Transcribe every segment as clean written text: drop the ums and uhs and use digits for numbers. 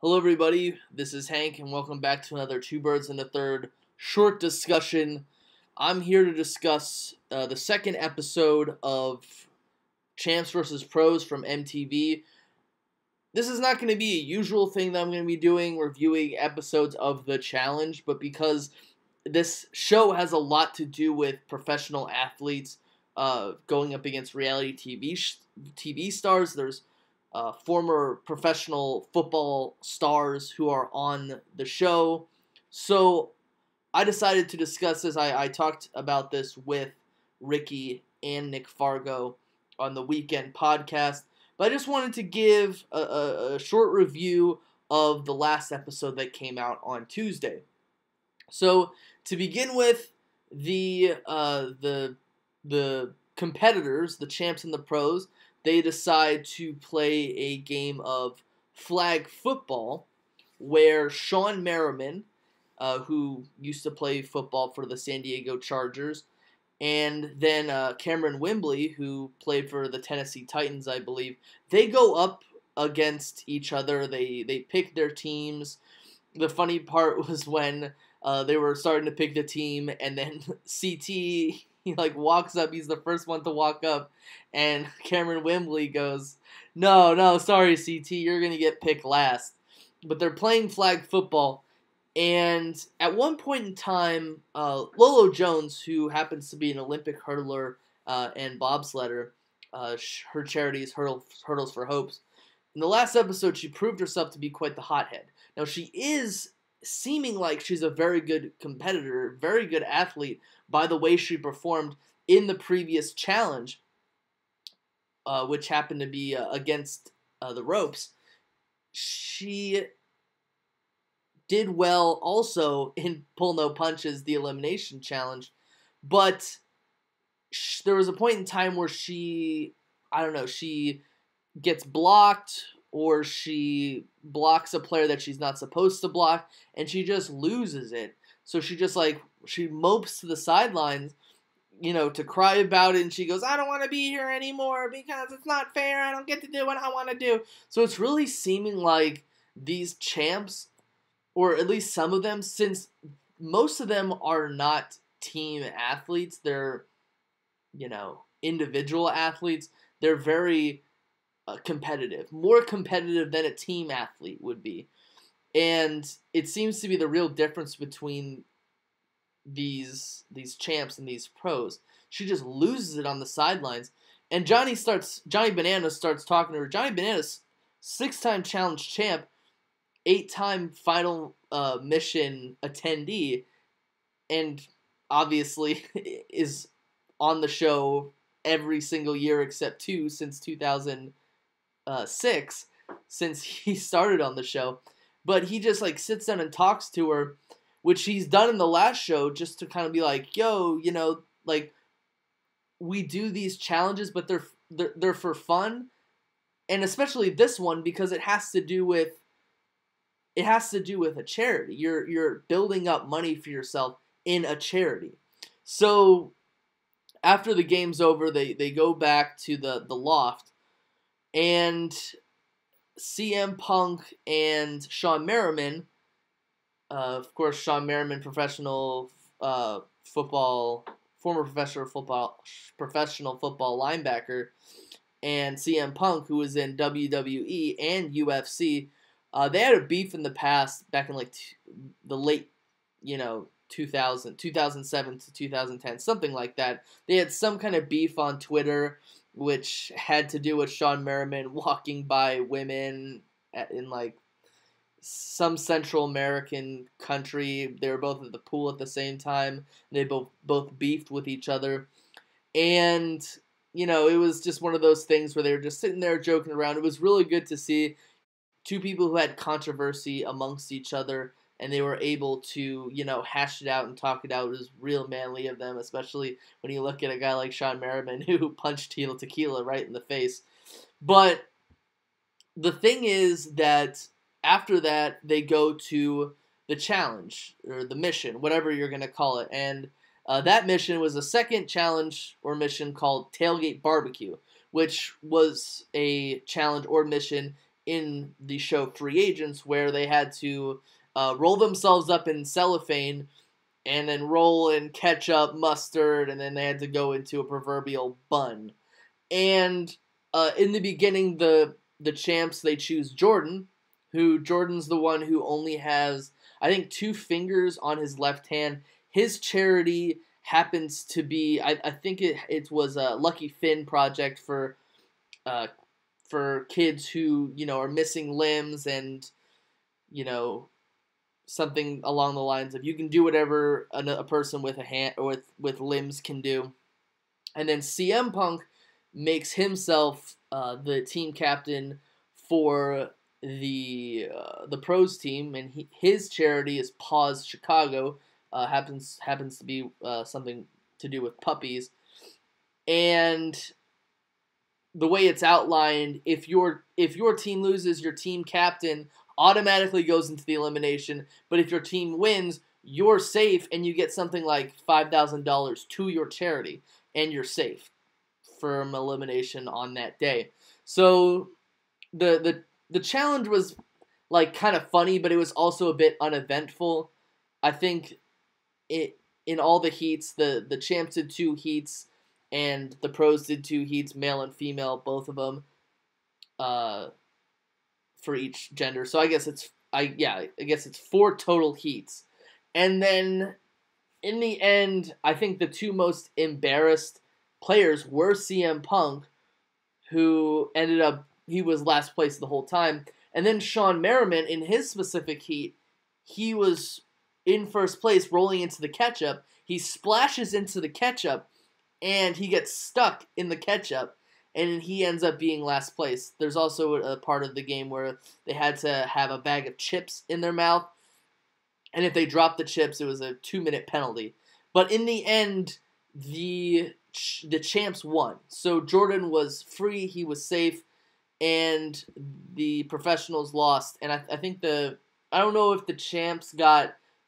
Hello, everybody. This is Hank, and welcome back to another Two Birds and a Third short discussion. I'm here to discuss the second episode of Champs vs. Pros from MTV. This is not going to be a usual thing that I'm going to be doing, reviewing episodes of The Challenge, but because this show has a lot to do with professional athletes going up against reality TV stars. There's former professional football stars who are on the show. So I decided to discuss this. I talked about this with Ricky and Nick Fargo on the weekend podcast. But I just wanted to give a short review of the last episode that came out on Tuesday. So to begin with, the competitors, the champs and the pros, they decide to play a game of flag football where Shawne Merriman, who used to play football for the San Diego Chargers, and then Cameron Wimbley, who played for the Tennessee Titans, I believe, they go up against each other. They pick their teams. The funny part was when they were starting to pick the team, and then CT, he walks up. He's the first one to walk up, and Cameron Wimbley goes, No, sorry, CT, you're going to get picked last. But they're playing flag football, and at one point in time, Lolo Jones, who happens to be an Olympic hurdler and bobsledder, her charity is Hurdles for Hopes. In the last episode, she proved herself to be quite the hothead. Now, she is seeming like she's a very good competitor, very good athlete by the way she performed in the previous challenge, which happened to be against the ropes. She did well also in Pull No Punches, the elimination challenge, but there was a point in time where she gets blocked, or she blocks a player that she's not supposed to block, and she just loses it. So she just she mopes to the sidelines, to cry about it, and she goes, I don't want to be here anymore because it's not fair. I don't get to do what I want to do. So it's really seeming like these champs, or at least some of them, since most of them are not team athletes, they're, individual athletes, they're very competitive, more competitive than a team athlete would be. And it seems to be the real difference between these champs and these pros. She just loses it on the sidelines, and Johnny Bananas starts talking to her. Johnny Bananas, 6-time challenge champ, 8-time final mission attendee, and obviously is on the show every single year except 2 since 2006, since he started on the show. But he just sits down and talks to her, which he's done in the last show, just to kind of be like, yo, we do these challenges, but they're for fun. And especially this one, because it has to do with a charity. You're building up money for yourself in a charity. So after the game's over, they go back to the loft, and CM Punk and Shawne Merriman, of course, Shawne Merriman, former professional football linebacker, and CM Punk, who was in WWE and UFC, they had a beef in the past, back in the late, 2007 to 2010, something like that. They had some kind of beef on Twitter, which had to do with Shawne Merriman walking by women in some Central American country. They were both at the pool at the same time. They both beefed with each other. And, it was just one of those things where they were just sitting there joking around. It was really good to see two people who had controversy amongst each other, and they were able to, hash it out and talk it out. It was real manly of them, especially when you look at a guy like Shawne Merriman, who punched Tito Tequila right in the face. But the thing is that after that, they go to the challenge, or the mission, whatever you're going to call it. And that mission was a second challenge or mission called Tailgate Barbecue, which was a challenge or mission in the show Free Agents, where they had to roll themselves up in cellophane and then roll in ketchup, mustard, and then they had to go into a proverbial bun. And in the beginning, the champs, they choose Jordan, Jordan's the one who only has, I think, 2 fingers on his left hand. His charity happens to be, I think it was a Lucky Finn project for kids who, are missing limbs, and, something along the lines of, you can do whatever a person with a hand or with limbs can do. And then CM Punk makes himself the team captain for the pros team, and his charity is Paws Chicago. Happens to be something to do with puppies. And the way it's outlined, if your team loses, your team captain automatically goes into the elimination. But if your team wins, you're safe, and you get something like $5,000 to your charity, and you're safe from elimination on that day. So the challenge was like kind of funny, but it was also a bit uneventful. I think in all the heats, the champs did 2 heats, and the pros did 2 heats, male and female, both of them, for each gender. So I guess it's 4 total heats. And then in the end, I think the 2 most embarrassed players were CM Punk, who ended up, he was last place the whole time, and then Shawne Merriman, in his specific heat, he was in first place rolling into the ketchup. He splashes into the ketchup, and he gets stuck in the ketchup, and he ends up being last place. There's also a part of the game where they had to have a bag of chips in their mouth, and if they dropped the chips, it was a 2-minute penalty. But in the end, the champs won. So Jordan was free, he was safe, and the professionals lost. And I think I don't know if the champs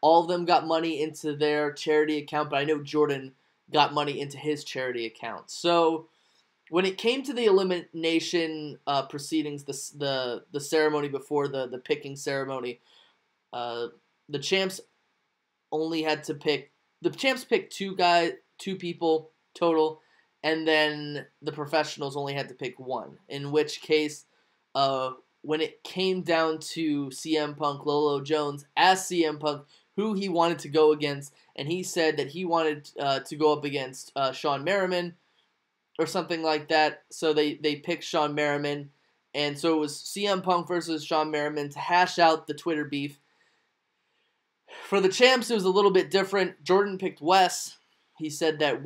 all of them got money into their charity account, but I know Jordan got money into his charity account. So when it came to the elimination proceedings, the ceremony before the picking ceremony, the champs picked 2 people total, and then the professionals only had to pick 1. In which case, when it came down to CM Punk, Lolo Jones asked CM Punk who he wanted to go against, and he said that he wanted to go up against Shawne Merriman or something like that. So they picked Shawne Merriman, and so it was CM Punk versus Shawne Merriman to hash out the Twitter beef. For the champs, it was a little bit different. Jordan picked Wes. He said that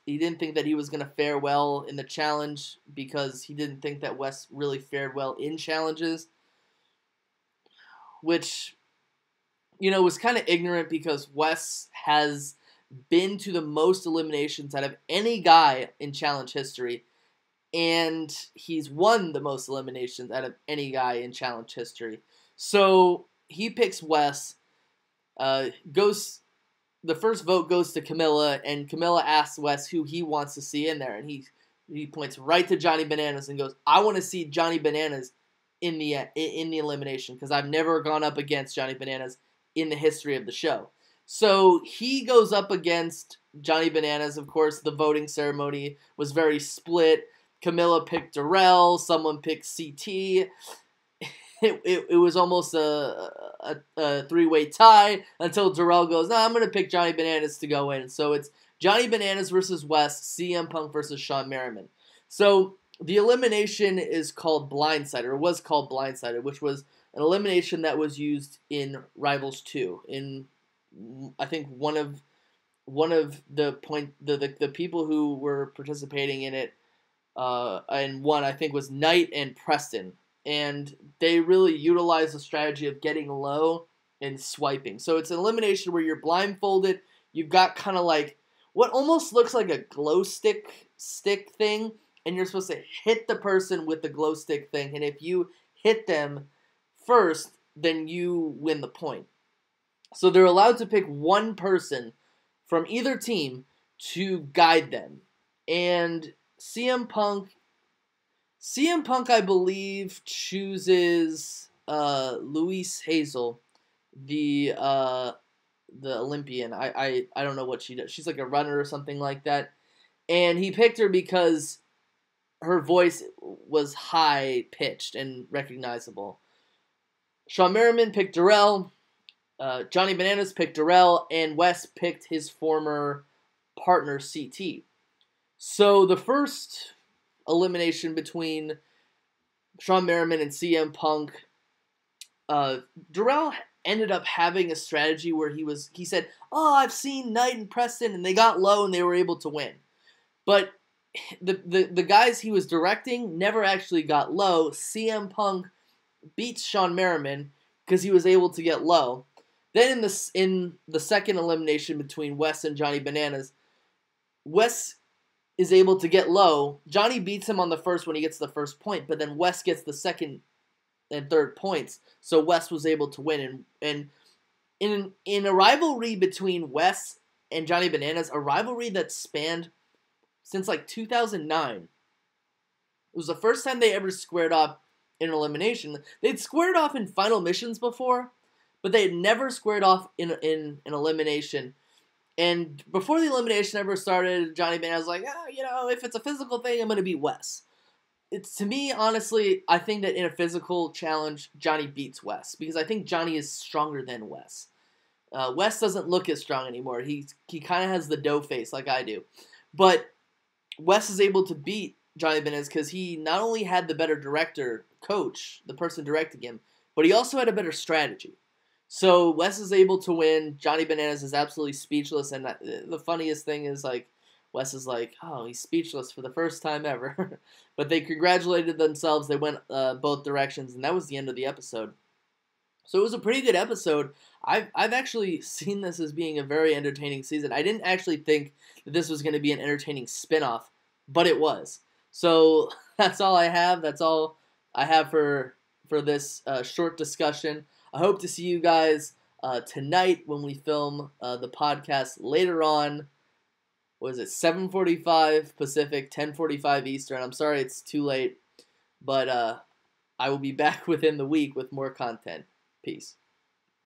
he didn't think that he was going to fare well in the challenge because he didn't think that Wes really fared well in challenges, which, was kind of ignorant because Wes has been to the most eliminations out of any guy in challenge history, and he's won the most eliminations out of any guy in challenge history. So he picks Wes. The first vote goes to Camilla, and Camilla asks Wes who he wants to see in there, and he points right to Johnny Bananas and goes, "I want to see Johnny Bananas in the elimination because I've never gone up against Johnny Bananas in the history of the show." So he goes up against Johnny Bananas. Of course, the voting ceremony was very split. Camilla picked Darrell. Someone picked CT. It was almost a 3-way tie until Darrell goes, "No, I'm going to pick Johnny Bananas to go in." So it's Johnny Bananas versus Wes, CM Punk versus Shawne Merriman. So the elimination is called Blindsided, or was called Blindsided, which was an elimination that was used in Rivals 2. In, I think, one of the people who were participating in it, and one, I think, was Knight and Preston. And they really utilize the strategy of getting low and swiping. So it's an elimination where you're blindfolded. You've got kind of like what almost looks like a glow stick thing, and you're supposed to hit the person with the glow stick thing. And if you hit them first, then you win the point. So they're allowed to pick one person from either team to guide them. And CM Punk CM Punk, I believe, chooses Louise Hazel, the Olympian. I don't know what she does. She's like a runner or something like that. And he picked her because her voice was high pitched and recognizable. Shawn Merriman picked Darrell. Johnny Bananas picked Darrell, and Wes picked his former partner CT. So the first elimination between Shawn Merriman and CM Punk, Darrell ended up having a strategy where he said, "Oh, I've seen Knight and Preston, and they got low and they were able to win." But the guys he was directing never actually got low. CM Punk beats Shawn Merriman because he was able to get low. Then in the second elimination between Wes and Johnny Bananas, Wes is able to get low. Johnny beats him on the first when he gets the first point, but then Wes gets the second and third points, so Wes was able to win. And in a rivalry between Wes and Johnny Bananas, a rivalry that spanned since like 2009. It was the first time they ever squared off in elimination. They'd squared off in final missions before, but they had never squared off in an elimination. And before the elimination ever started, Johnny Bananas was like, if it's a physical thing, I'm going to beat Wes. To me, honestly, I think that in a physical challenge, Johnny beats Wes, because I think Johnny is stronger than Wes. Wes doesn't look as strong anymore. He kind of has the dough face like I do. But Wes is able to beat Johnny Bananas because he not only had the better director, coach, the person directing him, but he also had a better strategy. So Wes is able to win. Johnny Bananas is absolutely speechless, and the funniest thing is, like, Wes is like, oh, he's speechless for the first time ever. But they congratulated themselves. They went both directions, and that was the end of the episode. So it was a pretty good episode. I've actually seen this as being a very entertaining season. I didn't actually think that this was going to be an entertaining spin-off, but it was. So that's all I have. That's all I have for this short discussion. I hope to see you guys tonight when we film the podcast later on. What is it, 7:45 Pacific, 10:45 Eastern. I'm sorry it's too late, but I will be back within the week with more content. Peace.